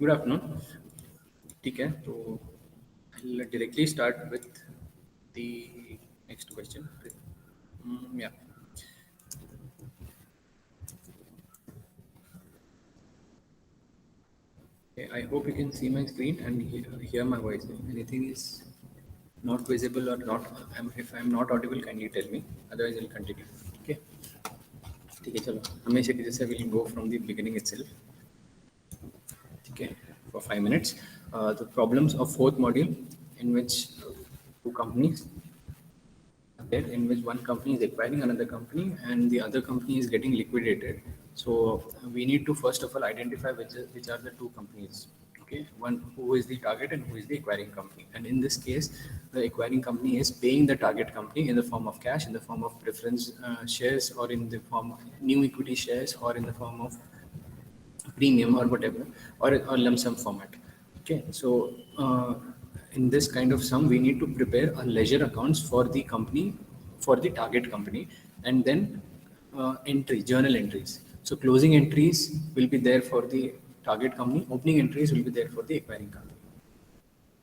Good afternoon. ठीक है, तो I'll directly start with the next question. Yeah. Okay, I hope you can see my screen and hear my voice. If anything is not visible or not, if I'm not audible, kindly tell me. Otherwise, I'll continue. Okay. ठीक है, चलो हमेशा की जैसे we'll go from the beginning itself. Okay, for 5 minutes. The problems of fourth module, in which two companies there, in which one company is acquiring another company and the other company is getting liquidated. So we need to first of all identify which are the two companies. Okay, one who is the target and who is the acquiring company. And in this case, the acquiring company is paying the target company in the form of cash, in the form of preference shares, or in the form of new equity shares, or in the form of premium or whatever, or lump sum format. Okay, so in this kind of sum, we need to prepare a ledger accounts for the company, for the target company, and then journal entries. So closing entries will be there for the target company, opening entries will be there for the acquiring company.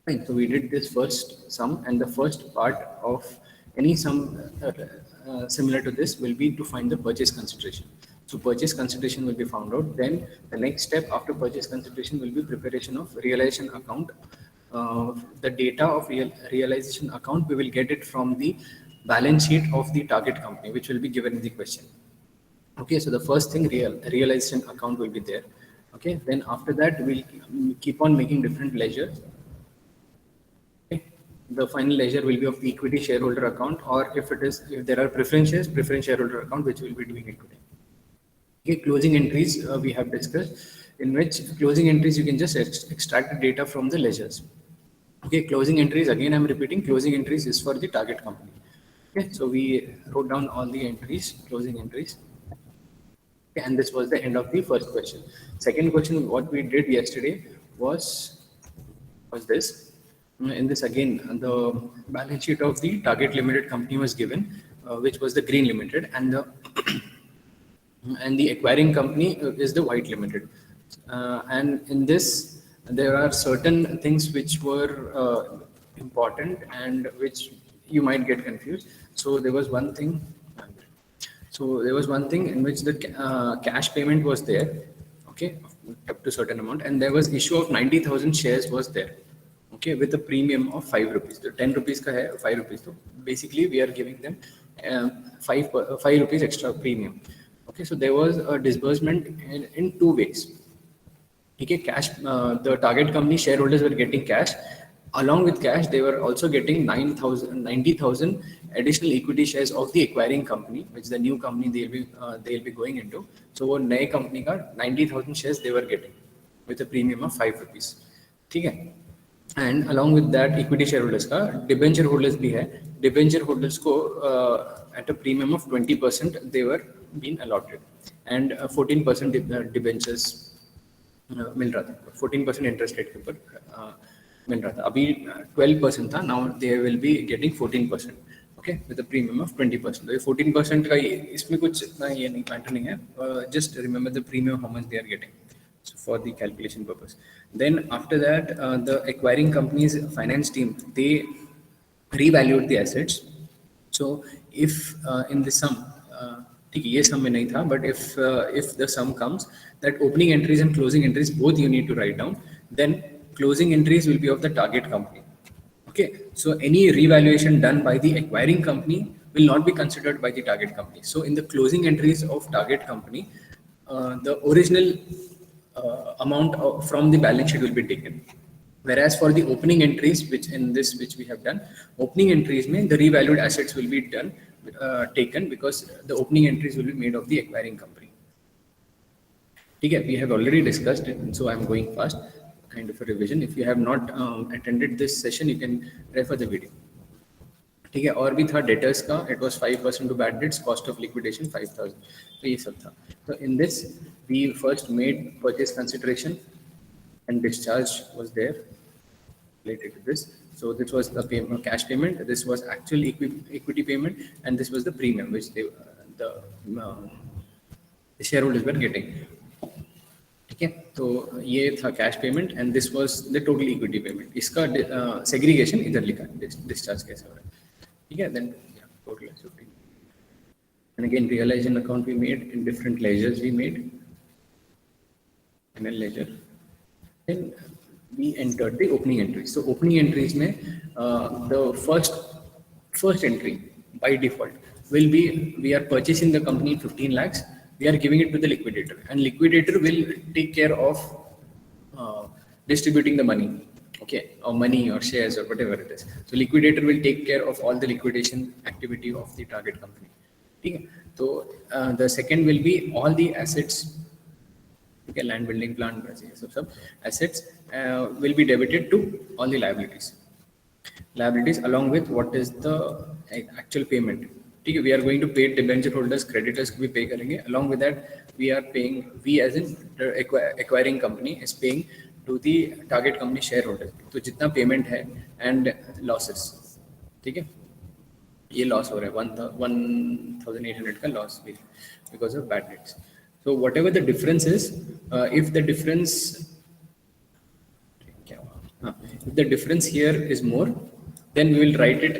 Fine. So we did this first sum, and the first part of any sum similar to this will be to find the purchase consideration. So purchase consideration will be found out. Then the next step after purchase consideration will be preparation of realization account. The data of realization account, we will get it from the balance sheet of the target company, which will be given in the question. Okay, so the first thing, realization account will be there. Okay, then after that we'll keep on making different ledgers. Okay. The final ledger will be of the equity shareholder account, or if there are preference shareholder account, which we'll be doing it today. Okay, closing entries we have discussed, in which closing entries you can just extract the data from the ledgers. Okay, closing entries, again I'm repeating, closing entries is for the target company. Okay, so we wrote down all the entries, closing entries. Okay, and this was the end of the first question. Second question, what we did yesterday was this. In this again, the balance sheet of the target limited company was given, which was the green limited, and the and the acquiring company is the white limited. And in this, there are certain things which were important and which you might get confused. So there was one thing. So there was one thing in which the cash payment was there, okay, up to certain amount, and there was issue of 90,000 shares was there, okay, with a premium of 5 rupees. The 10 rupees ka hai, 5 rupees. So basically, we are giving them 5 rupees extra premium. Okay, so there was a disbursement in two ways. Okay, cash. The target company shareholders were getting cash. Along with cash, they were also getting 90,000 additional equity shares of the acquiring company, which the new company they'll be going into. So वो नए company का 90,000 shares they were getting with a premium of 5 rupees. ठीक है? And along with that, equity shareholders का debenture holders भी है. Debenture holders को at a premium of 20% they were being allotted, and 14% debentures मिल रहा था. 14% इंटरेस्ट रेट के ऊपर मिल रहा था. अभी 12% था. Now they will be getting 14%, okay, with a premium of 20%. तो ये 14% का इसमें कुछ इतना ये नहीं मैटर नहीं है. Just remember the premium how much they are getting, so for the calculation purpose. Then after that, the acquiring company's finance team, they revalued the assets. So if in the sum, ठीक है, ये sum में नहीं था, but if the sum comes that opening entries and closing entries both you need to write down, then closing entries will be of the target company. Okay, so any revaluation done by the acquiring company will not be considered by the target company. So in the closing entries of target company, the original amount from the balance sheet will be taken. Whereas for the opening entries, which we have done, opening entries mean the revalued assets will be done taken, because the opening entries will be made of the acquiring company. Okay, we have already discussed it, so I'm going fast, kind of a revision. If you have not attended this session, you can refer the video. ठीक है, और भी था debtors का. It was 5% to bad debts, cost of liquidation 5,000. तो ये सब था. तो in this we first made purchase consideration and discharge was there related to this. So this was the payment, cash payment. This was actual equity payment, and this was the premium which the shareholders were getting. ठीक है, तो ये था cash payment and this was the total equity payment. इसका segregation इधर लिखा है, discharge कैसे हो रहा है. ठीक है, then total 15. And again, realization account we made in different ledgers we made. And a ledger. Then we entered the opening entries. So opening entries में the first entry by default will be we are purchasing the company 15 lakhs. We are giving it to the liquidator, and liquidator will take care of distributing the money. Okay, or money or shares or whatever it is. So liquidator will take care of all the liquidation activity of the target company. Okay, so the second will be all the assets. Okay, land, building, plant, सब assets will be debited to all the liabilities along with what is the actual payment. ठीक है, we are going to pay debenture holders, creditors को भी pay करेंगे. Along with that, we are paying, we as in the acquiring company is paying to the target company shareholders. तो जितना payment है and losses. ठीक है, ये loss हो रहा है 1,800 का लॉस भी because of bad debts. So whatever the difference is, if the difference here is more, then we will write it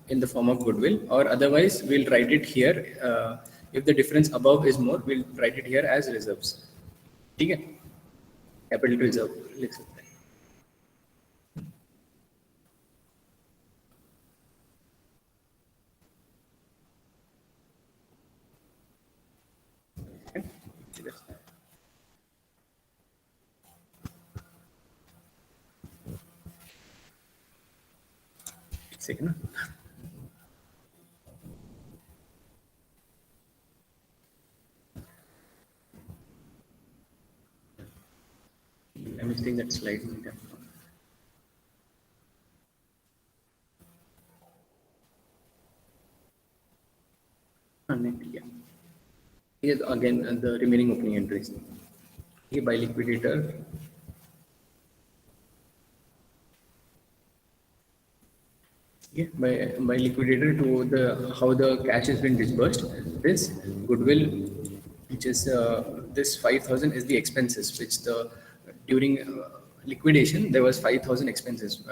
in the form of goodwill, or otherwise we'll write it here. If the difference above is more, we'll write it here as reserves. ठीक है, capital reserve लिख सकते हैं. Second. I'm missing that slide. Yeah. Here again the remaining opening entries. Here by liquidator. Yeah, by liquidator to the how the cash has been disbursed. This goodwill, which is this 5,000 is the expenses which the during liquidation there was 5,000 expenses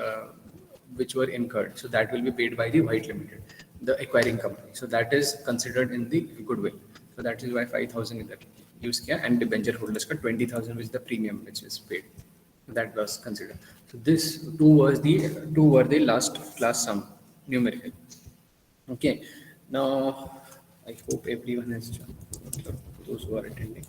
which were incurred. So that will be paid by the White Limited, the acquiring company. So that is considered in the goodwill. So that is why 5,000 is that used here, and debenture holders ka 20,000 is the premium which is paid. That was considered. So this two were the last class sum numerical. Okay. Now I hope everyone has joined. Those who are attending.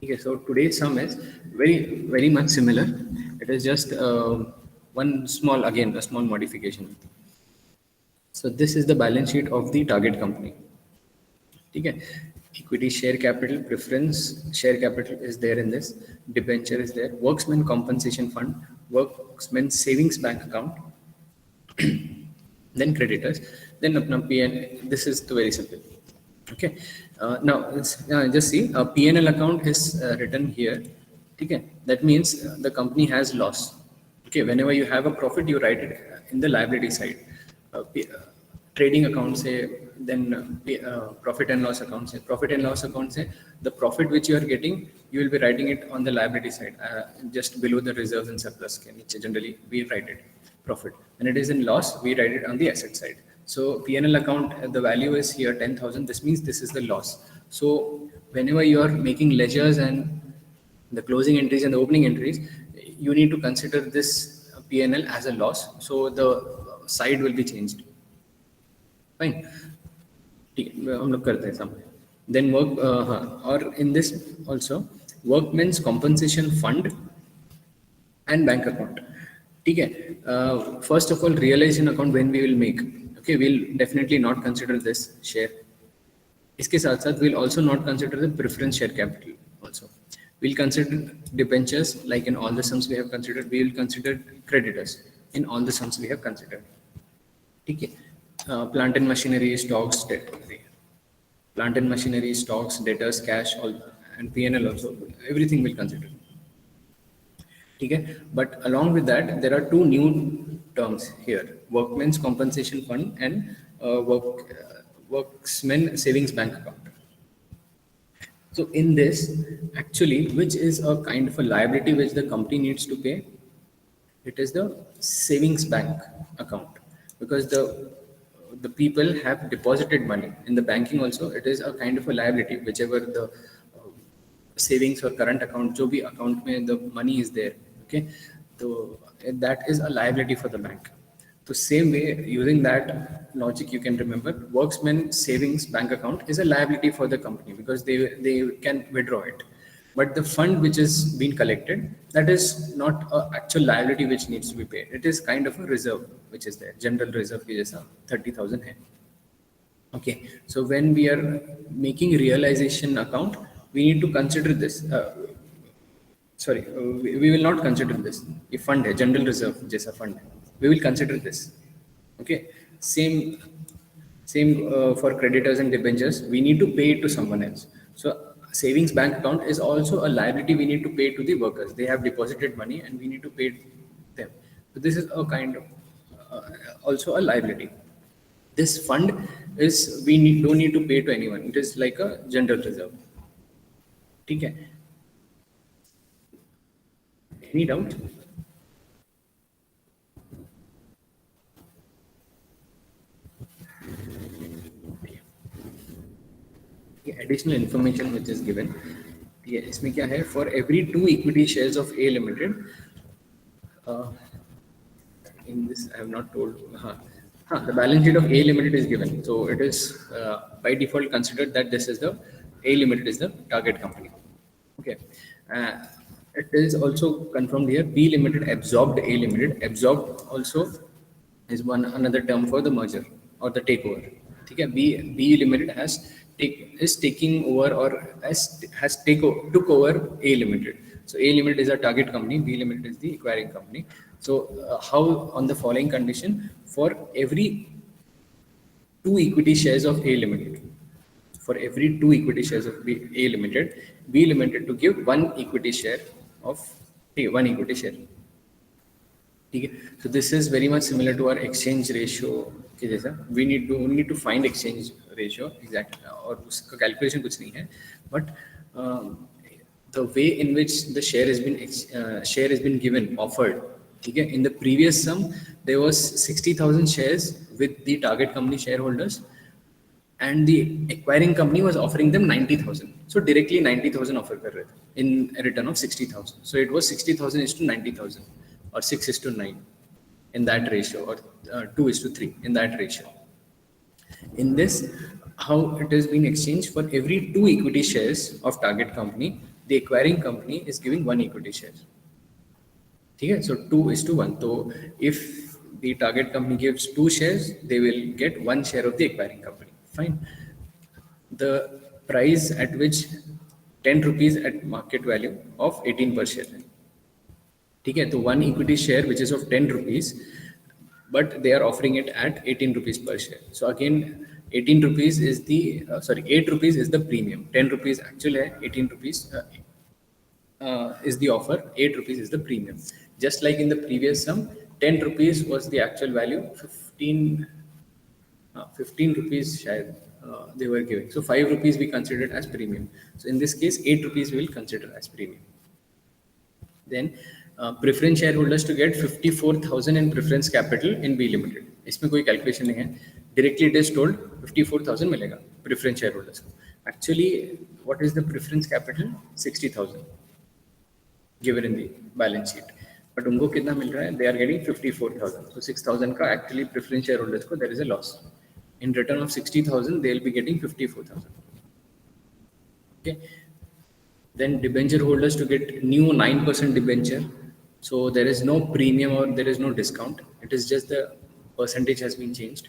Okay. So today's sum is very much similar. It is just a small modification. So this is the balance sheet of the target company. Okay. Equity share capital, preference share capital is there in this. Debenture is there. Worksman compensation fund, worksman savings bank account, then creditors, then apna PN. This is very simple. Okay. Now just see PNL account is written here. Okay. That means the company has loss. Okay. Whenever you have a profit, you write it in the liability side. Trading account say, then profit and loss account say. Profit and loss account say the profit which you are getting, you will be writing it on the liability side, just below the reserves and surplus. Generally, we write it profit. When it is in loss, we write it on the asset side. So P&L account, the value is here 10,000. This means this is the loss. So whenever you are making ledgers and the closing entries and the opening entries, you need to consider this P&L as a loss. So the side will be changed. Fine. हम लोग करते हैं some. Then work or in this also workmen's compensation fund and bank account. ठीक है. First of all, realization account when we will make. Okay, we'll definitely not consider this share. इसके साथ साथ we'll also not consider the preference share capital also. We'll consider debentures like in all the sums we have considered. We will consider creditors in all the sums we have considered. ठीक है. Plant and machinery, stocks, debt. Plant and machinery, stocks, debtors, cash, all, and P&L also. Everything will consider. Okay? But along with that, there are two new terms here: workmen's compensation fund and worksman savings bank account. So in this, actually, which is a kind of a liability which the company needs to pay, it is the savings bank account, because the people have deposited money in the banking. Also, it is a kind of a liability, whichever the savings or current account, जो भी account में the money is there, okay, so that is a liability for the bank. So same way, using that logic, you can remember worksman savings bank account is a liability for the company because they can withdraw it. But the fund which is being collected, that is not a actual liability which needs to be paid. It is kind of a reserve which is there. General reserve के जैसा 30,000 है. Okay, so when we are making realization account, we need to consider this. We will not consider this. ये fund है, general reserve जैसा fund है. We will consider this. Okay, same for creditors and debentures. We need to pay it to someone else. So savings bank account is also a liability we need to pay to the workers. They have deposited money and we need to pay them. So this is a kind of also a liability. This fund is don't need to pay to anyone. It is like a general reserve. ठीक है? Any doubt? Additional information which is given. ये इसमें क्या है? For every 2 equity shares of A Limited, in this I have not told. The balance sheet of A Limited is given, so it is by default considered that this is the A Limited is the target company. Okay, it is also confirmed here. B Limited absorbed A Limited. Absorbed also is another term for the merger or the takeover. Okay, B Limited is taking over or took over A Limited. So A Limited is a target company, B Limited is the acquiring company. So how on the following condition, for every 2 equity shares of A Limited, for every 2 equity shares of A Limited, B Limited to give 1 equity share of 1 equity share. Okay. So this is very much similar to our exchange ratio. We need to find exchange ratio exact, और उसका calculation कुछ नहीं है, but the way in which the share has been given, offered. Okay. In the previous sum, there was 60,000 shares with the target company shareholders, and the acquiring company was offering them 90,000. So directly 90,000 offer कर रहे थे in a return of 60,000. So it was 60,000 is to 90,000, or 6 is to 9 in that ratio, or 2 is to 3 in that ratio. In this, how it is being exchanged, for every 2 equity shares of target company, the acquiring company is giving 1 equity share. Okay, so 2 is to 1. So if the target company gives 2 shares, they will get 1 share of the acquiring company. Fine. The price at which 10 rupees at market value of 18 per share. Okay, so 1 equity share which is of 10 rupees, but they are offering it at 18 rupees per share. So again, 18 rupees is 8 rupees is the premium. 10 rupees actually, 18 rupees is the offer, 8 rupees is the premium. Just like in the previous sum, 10 rupees was the actual value, 15 rupees they were giving. So 5 rupees we considered as premium. So in this case, 8 rupees we will consider as premium. Then preference shareholders to get 54,000 in preference capital in B Limited. इसमें कोई calculation नहीं है. Directly it is told 54,000 मिलेगा preference shareholders को. Actually, what is the preference capital? 60,000 given in the balance sheet. But उनको कितना मिल रहा है? They are getting 54,000. So 6,000 का actually preference shareholders को there is a loss. In return of 60,000, they will be getting 54,000. Okay. Then debenture holders to get new 9% debenture. So there is no premium or there is no discount. It is just the percentage has been changed.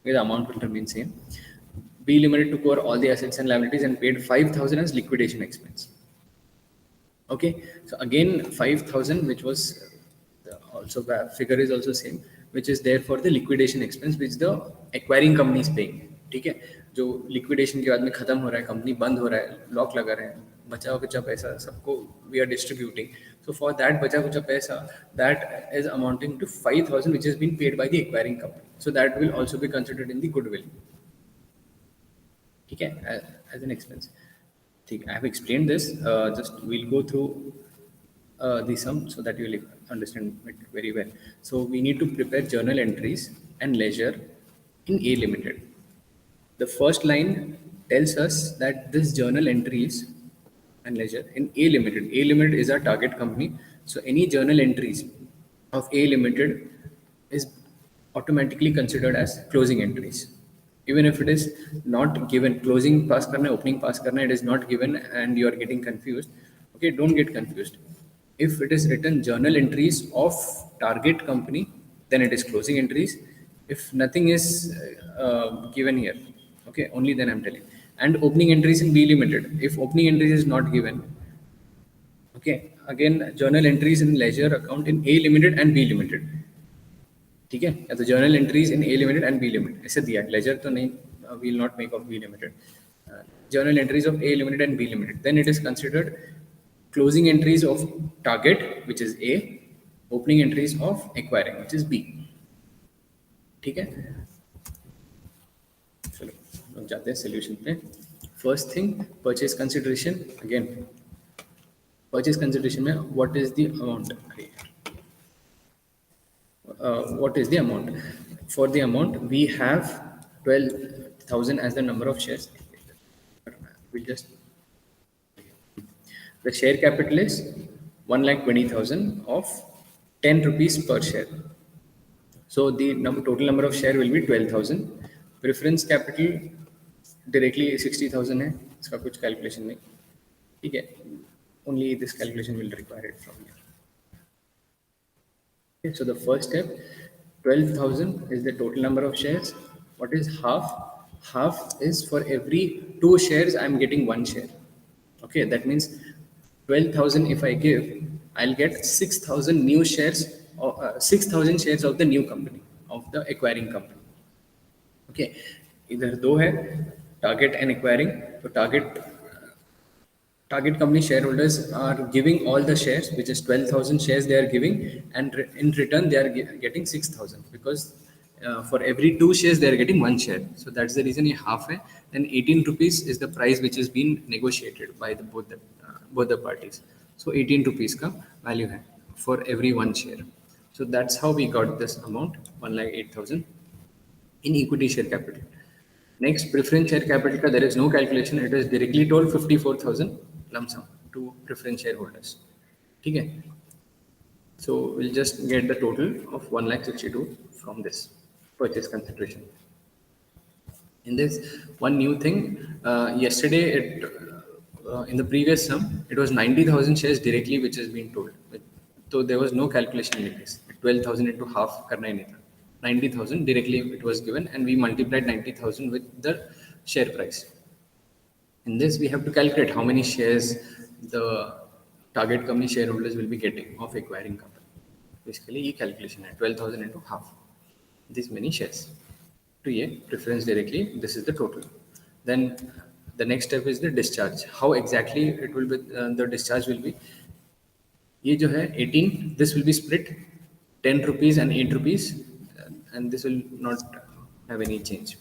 The amount will remain same. B Limited took over all the assets and liabilities and paid 5,000 as liquidation expense. Okay. So again, 5,000, which was also figure is also same, which is there for the liquidation expense which the acquiring company is paying. ठीक है, जो liquidation के बाद में खत्म हो रहा है, company बंद हो रहा है, लॉक लगा रहे हैं, बचा कुचा पैसा सबको we are distributing. So for that बचा कुचा पैसा, that is amounting to 5,000 which has been paid by the acquiring company. So that will also be considered in the goodwill. ठीक है, as an expense. ठीक है, I have explained this. Just we'll go through the sum so that you will understand it very well. So we need to prepare journal entries and ledger in A Limited. The first line tells us that this journal entries and ledger in A Limited. A Limited is our target company. So any journal entries of A Limited is automatically considered as closing entries. Even if it is not given, closing pass karna, opening pass karna, it is not given and you are getting confused. Okay, don't get confused. If it is written journal entries of target company, then it is closing entries. If nothing is given here, okay, only then I'm telling. And opening entries in B Limited. If opening entries is not given, okay, again journal entries in ledger account in A Limited and B Limited. ठीक है, या तो journal entries in A limited and B limited ऐसे दिया है, ledger तो नहीं, we will not make of B limited, journal entries of A Limited and B Limited. Then it is considered closing entries of target, which is A, opening entries of acquiring, which is B. ठीक है, चलो अब जाते हैं solution पे. First thing purchase consideration. Again purchase consideration में what is the amount, what is the amount? For the amount, we have 12,000 as the number of shares. We'll just, the share capital is 1,20,000 of 10 rupees per share. So the total number of share will be 12,000. Preference capital directly 60,000 है, इसका कुछ calculation नहीं, ठीक है, only this calculation will require it from here. Okay, so the first step, 12,000 is the total number of shares. What is half? Half is for every 2 shares, I'm getting 1 share. Okay, that means 12,000 if I give, I'll get 6,000 new shares, or 6,000 shares of the new company, of the acquiring company. Okay, इधर दो है, target and acquiring. So target company shareholders are giving all the shares, which is 12,000 shares they are giving, and in return they are getting 6,000, because for every 2 shares they are getting 1 share. So that's the reason ये half है. Then 18 rupees is the price which is being negotiated by both the parties. So 18 rupees का value है for every 1 share. So that's how we got this amount, 1,08,000 in equity share capital. Next, preference share capital ka there is no calculation. It is directly told 54,000 lump sum to preference shareholders. ठीक है? So we'll just get the total of 1,62,000 from this purchase consideration. In this, one new thing, yesterday in the previous sum, it was 90,000 shares directly which has been told. So there was no calculation in this. 12,000 into half करना ही नहीं था. 90,000 directly it was given, and we multiplied 90,000 with the share price. In this, we have to calculate how many shares the target company shareholders will be getting of acquiring company. Basically, ये calculation है 12,000 into half. This many shares. To ये preference directly. This is the total. Then the next step is the discharge. How exactly it will be? The discharge will be. ये जो है 18. This will be split 10 rupees and 8 rupees. And this will not have any change.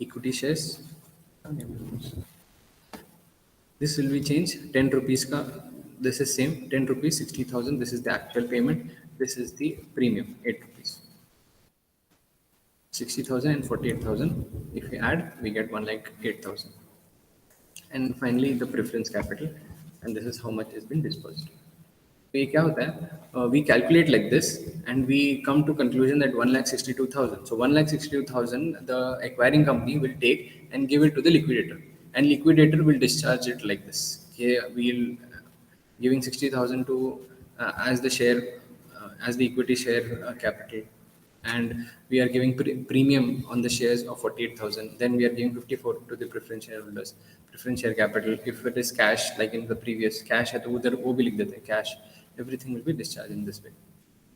Equity shares, this will be changed 10 rupees ka, this is same 10 rupees 60,000, this is the actual payment, this is the premium 8 rupees. 60,000 and 48,000, if we add we get 1,08,000. And finally the preference capital, and this is how much has been disbursed. ये क्या होता है, we calculate like this and we come to conclusion that 1,62,000. So 1,62,000 the acquiring company will take and give it to the liquidator, and liquidator will discharge it like this. Okay, we'll giving 60,000 to as the share as the equity share capital, and we are giving premium on the shares of 48,000. Then we are giving 54 to the preference shareholders. Preference share capital, if it is cash like in the previous cash है तो उधर वो भी लिख देते हैं cash. Everything will be discharged in this way.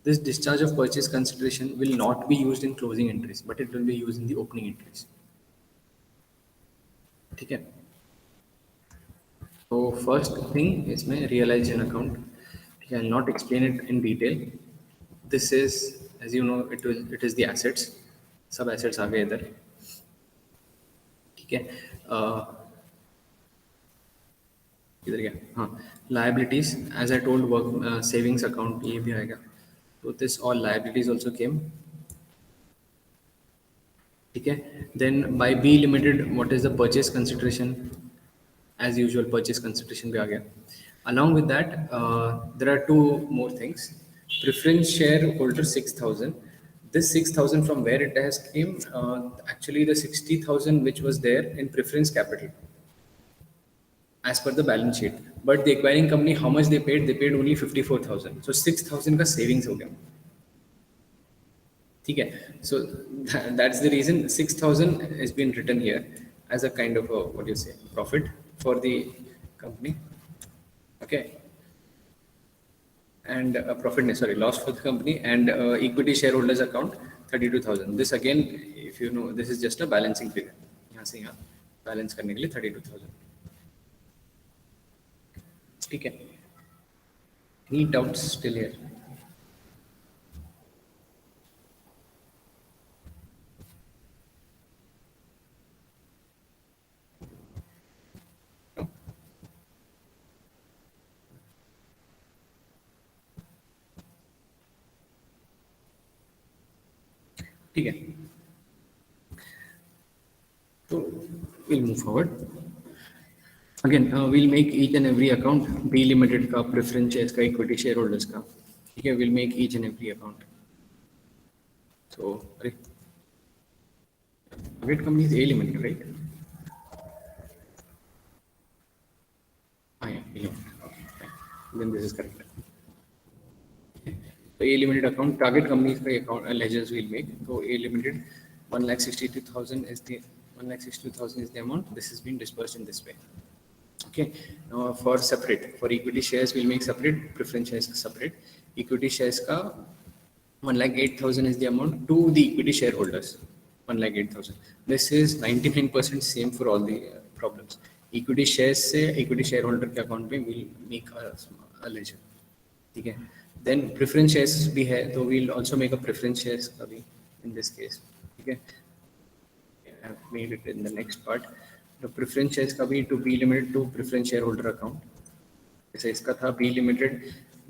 This discharge of purchase consideration will not be used in closing entries, but it will be used in the opening entries. ठीक है? So first thing इसमें realization account. I will not explain it in detail. This is, as you know, it is the assets. सब assets आ गए इधर. ठीक है। इधर क्या, हाँ, liabilities as I told work savings account ये भी आएगा, तो this all liabilities also came. ठीक है। Then by B limited what is the purchase consideration, as usual purchase consideration भी आ गया। Along with that there are two more things, preference share holder 6,000, this 6,000 from where it has came, actually the 60,000 which was there in preference capital as per the balance sheet, but the acquiring company how much they paid only 54,000, so 6,000 का savings हो गया। ठीक है, so that's the reason 6,000 has been written here as a kind of a, what do you say, profit for the company, okay, and profit, sorry, loss for the company, and equity shareholders account 32,000. This again, if you know, this is just a balancing figure, यहाँ से यहाँ balance करने के लिए 32,000। ठीक है, any doubts still here? ठीक है, तो we'll move forward. Again, we'll make each and every account, B limited का, preference shares का, equity shareholders का, ठीक है, we'll make each and every account. So, अरे, target company is A limited, right? Ah, yeah, A limited. Okay, fine. Then this is correct. So A limited account, target companies का account ledgers will make. So A limited, 1,62,000 is the 1,62,000 is the amount. This has been dispersed in this way. Okay. Now for separate, for equity shares we'll make separate, preference shares separate. Equity shares का 1,08,000 is the amount to the equity shareholders. 1,08,000. This is 99% same for all the problems. Equity shares से equity shareholder के account में we'll make a ledger. ठीक है. Then preference shares भी है, तो we'll also make a preference shares का भी in this case. ठीक है. I have made it in the next part. The preference shares का भी to be limited to preference shareholder account. जैसे इसका था B limited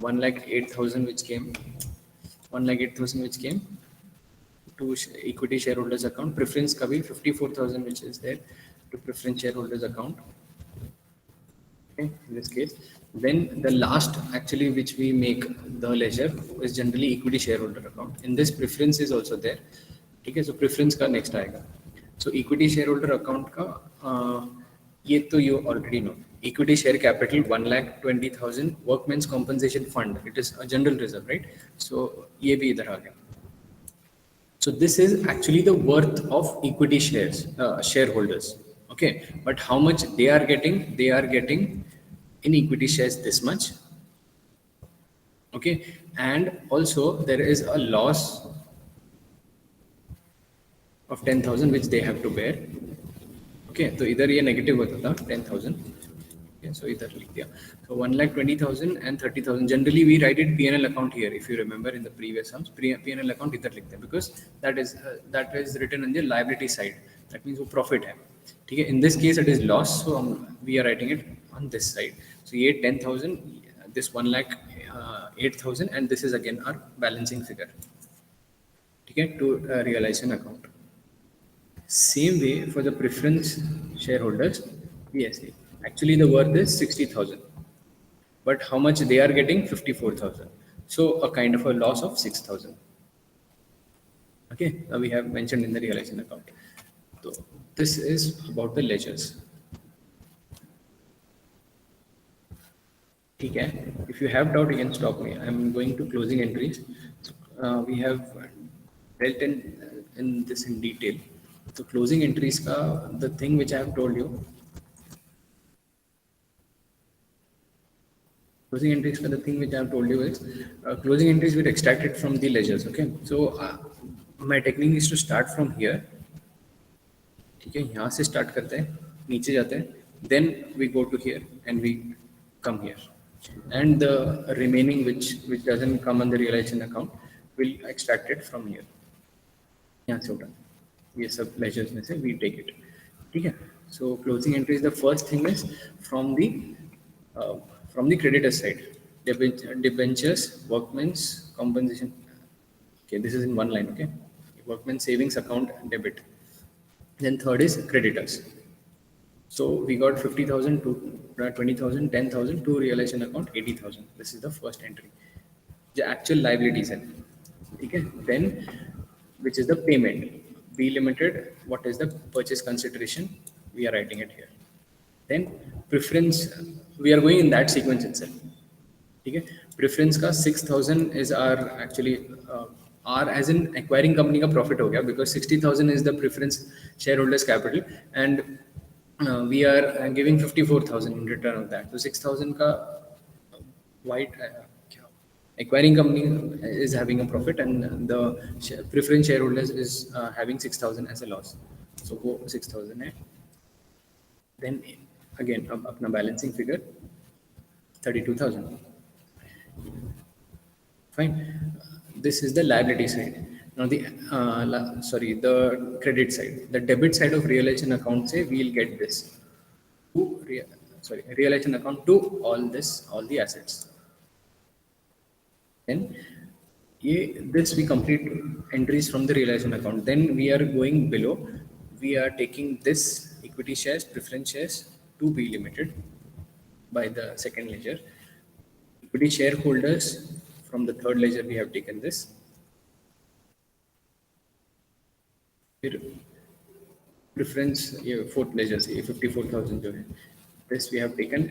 1,08,000 which came 1,08,000 which came to equity shareholders account. Preference का भी 54,000 which is there to preference shareholders account. Okay, in this case, then the last actually which we make the ledger is generally equity shareholder account. In this preference is also there. ठीक है, so preference का next आएगा. So equity shareholder account का ये तो you already know. Equity share capital 1,20,000 workmen's compensation fund. It is a general reserve, right? So ये भी इधर आ गया. So this is actually the worth of equity shares, shareholders. Okay, but how much they are getting? They are getting in equity shares this much. Okay, and also there is a loss of 10,000 which they have to bear. Okay, so either ये negative होता था 10,000. Okay, so either लिख दिया. So 1,20,000 and 30,000. Generally we write it P&L account here. If you remember in the previous sums, P&L account इधर लिखते हैं because that is written on the liability side. That means वो profit है. ठीक है. In this case it is loss, so we are writing it on this side. So ये 10,000, this 1,08,000, and this is again our balancing figure. ठीक है, to realization account. Same way for the preference shareholders, PSA. Actually, the worth is 60,000, but how much they are getting? 54,000. So a kind of a loss of 6,000. Okay, now we have mentioned in the realization account. So this is about the ledgers. Okay, if you have doubt, you can stop me. I'm going to closing entries. We have dealt in this in detail. So closing entries ka, the thing which I have told you. Closing entries ka, the thing which I have told you is closing entries will extract it from the ledgers. Okay, so my technique is to start from here. ठीक है, यहाँ से start करते हैं, नीचे जाते हैं, then we go to here and we come here, and the remaining which doesn't come on the realization account will extract it from here. यहाँ से उठा ये सब ledgers में से we take it. ठीक है. So closing entry is the first thing is from the uh, from the creditor side. Debentures, workmen's compensation. Okay, this is in one line. Okay, workmen's savings account debit. Then third is creditors. So we got 50,000 to 20,000, 10,000 to realization account 80,000. This is the first entry. The actual liabilities है. Okay. Then which is the payment. B limited. What is the purchase consideration? We are writing it here. Then preference. We are going in that sequence itself. ठीक है. Preference का 6,000 is our actually R as in acquiring company का profit हो गया because 60,000 is the preference shareholders capital and we are giving 54,000 in return of that. So 6,000 का white acquiring company is having a profit and the preference shareholders is having 6,000 as a loss. So वो 6,000 है. Then again अपना balancing figure 32,000. Fine. This is the liability side. Now the the credit side. The debit side of realization account say we'll get this. Realization account to all the assets. Then this we complete entries from the realization account. Then we are going below. We are taking this equity shares, preference shares to be limited by the second ledger. Equity shareholders from the third ledger we have taken this. Preference fourth ledger से 54,000 जो है. This we have taken.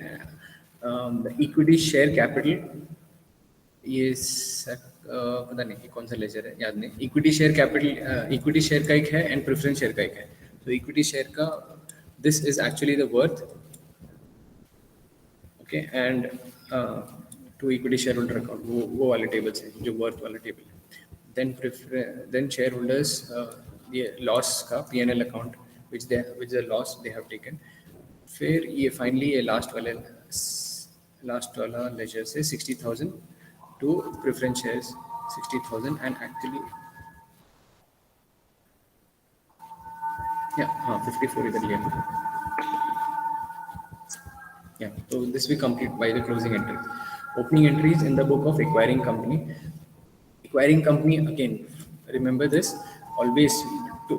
The equity share capital ये पता नहीं कौन सा laser है याद नहीं. Equity share capital equity share का एक है and preference share का एक है. So equity share का this is actually the worth. Okay, and to equity shareholder account वो वाले tables हैं जो worth वाला table है. Then shareholders ये loss का P&L account which the loss they have taken. फिर ये finally ये last वाला ledger से 60,000 to preference shares 60,000 and actually 54 इधर लिया. Yeah, so this we complete by the closing entry. Opening entries in the book of acquiring company. Acquiring company again, remember this always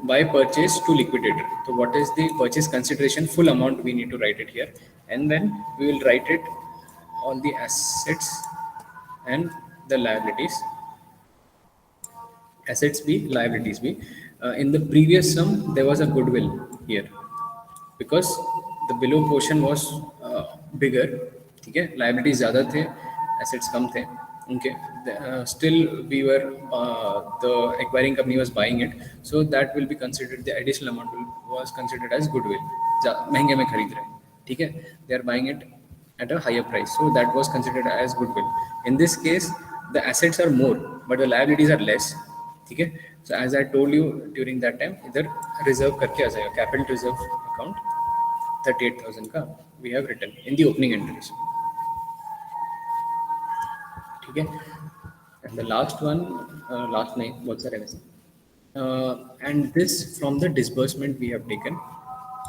by purchase to liquidator. So what is the purchase consideration full amount we need to write it here, and then we will write it all the assets and the liabilities. Assets B, liabilities B. In the previous sum there was a goodwill here because the below portion was bigger. ठीक है, liabilities ज़्यादा थे, assets कम थे. Okay, still we were the acquiring company was buying it, so that will be considered, the additional amount was considered as goodwill. महंगे में खरीद रहे हैं, ठीक है, they are buying it at a higher price, so that was considered as goodwill. In this case the assets are more but the liabilities are less. ठीक है. So as I told you during that time इधर reserve करके आ जाएगा, capital reserve account 38,000 का we have written in the opening entries. ठीक है. And the last one last नहीं बहुत सारे वैसे. And this from the disbursement we have taken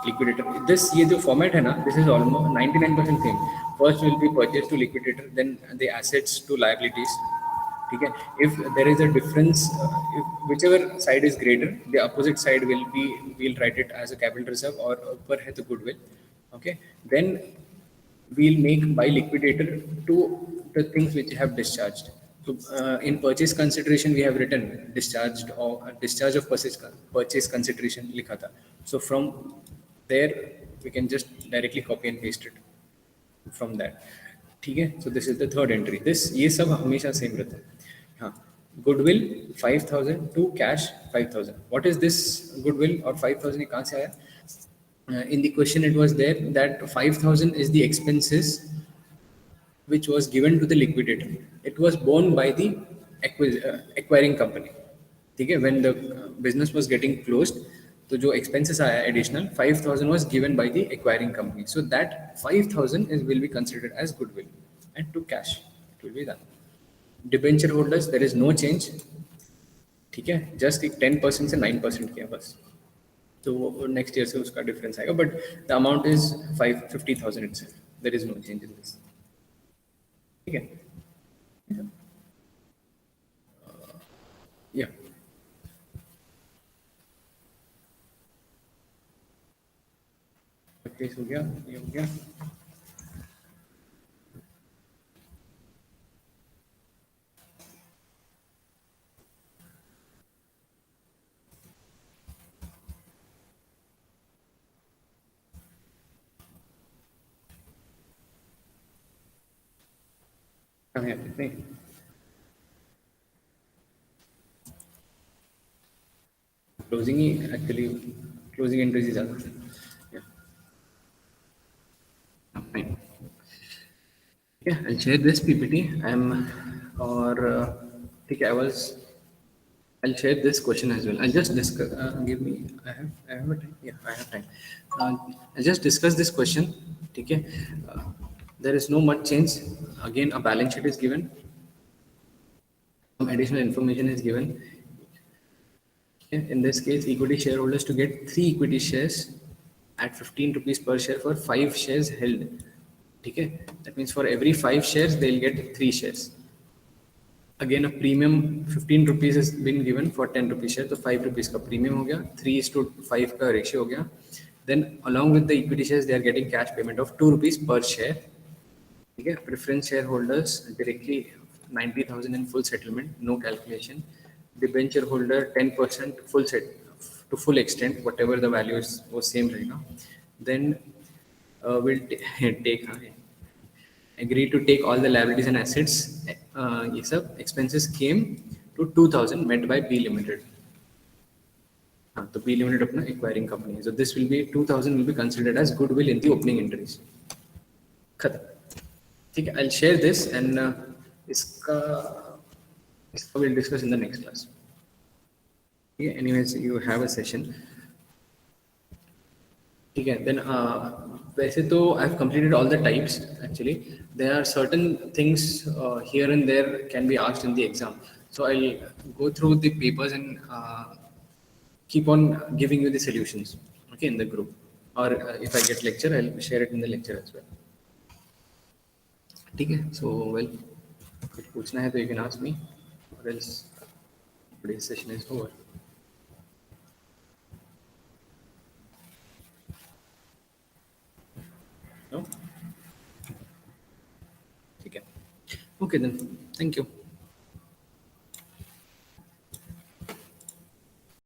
liquidator. This ये जो format है ना, this is almost 99% same. First will be purchase to liquidator, then the assets to liabilities. ठीक है. If there is a difference, if whichever side is greater, the opposite side we'll write it as a capital reserve or ऊपर है तो goodwill. Okay. Then we'll make by liquidator to the things which have discharged. So in purchase consideration we have written discharged or discharge of purchase consideration लिखा था. So from there we can just directly copy and paste it from that. ठीक है. So this is the third entry. This ये सब हमेशा same रहता है. हाँ, goodwill 5,000 to cash 5,000. What is this goodwill or 5,000 ये कहाँ से आया? In the question it was there that 5,000 is the expenses which was given to the liquidator. It was borne by the acquiring company. ठीक है. When the business was getting closed, तो जो expenses आया additional 5,000 was given by the acquiring company. So that 5,000 will be considered as goodwill and to cash it will be done. Debenture holders there is no change. ठीक है. Just 10% से 9% किया बस. तो next year से उसका difference आएगा, but the amount is 50,000 itself. There is no change in this. ठीक है. या परचेस हो गया, ये हो गया. कहाँ है नहीं. क्लोजिंग ही एक्चुअली, क्लोजिंग एंट्रीज ही ज़्यादा है. या fine. Yeah, I'll share this PPT. Or ठीक है, I'll share this question as well. I'll just discuss. Give me. I have a time. Yeah, I have time. I'll just discuss this question. ठीक है. Uh, there is no much change. Again, a balance sheet is given. Some additional information is given. In this case, equity shareholders to get 3 equity shares at 15 rupees per share for 5 shares held. ठीक है. That means for every 5 shares, they'll get 3 shares. Again, a premium 15 rupees has been given for 10 rupees share, तो 5 rupees का premium हो गया, 3:5 का ratio हो गया. Then along with the equity shares, they are getting cash payment of 2 rupees per share. ठीक है. Preference shareholders directly 90,000 in full settlement, no calculation. Debenture holder 10% full set to full extent, whatever the value is was same रहेगा. Then we'll take agreed to take all the liabilities and assets. ये सब expenses came to 2,000 met by B Limited. हाँ, तो B Limited अपना acquiring company है. So this will be 2,000 will be considered as goodwill in the opening entries. खत्म. ठीक है. I'll share this and इसका इसका we'll discuss in the next class. ठीक है. Anyways, you have a session. ठीक है. Then वैसे तो I've completed all the types. Actually, there are certain things here and there can be asked in the exam. So I'll go through the papers and keep on giving you the solutions. Okay, in the group. Or if I get lecture, I'll share it in the lecture as well. ठीक है. So well, कुछ पूछना है तो you can ask me, or else today's session is over. No? ठीक है. Okay then. Thank you.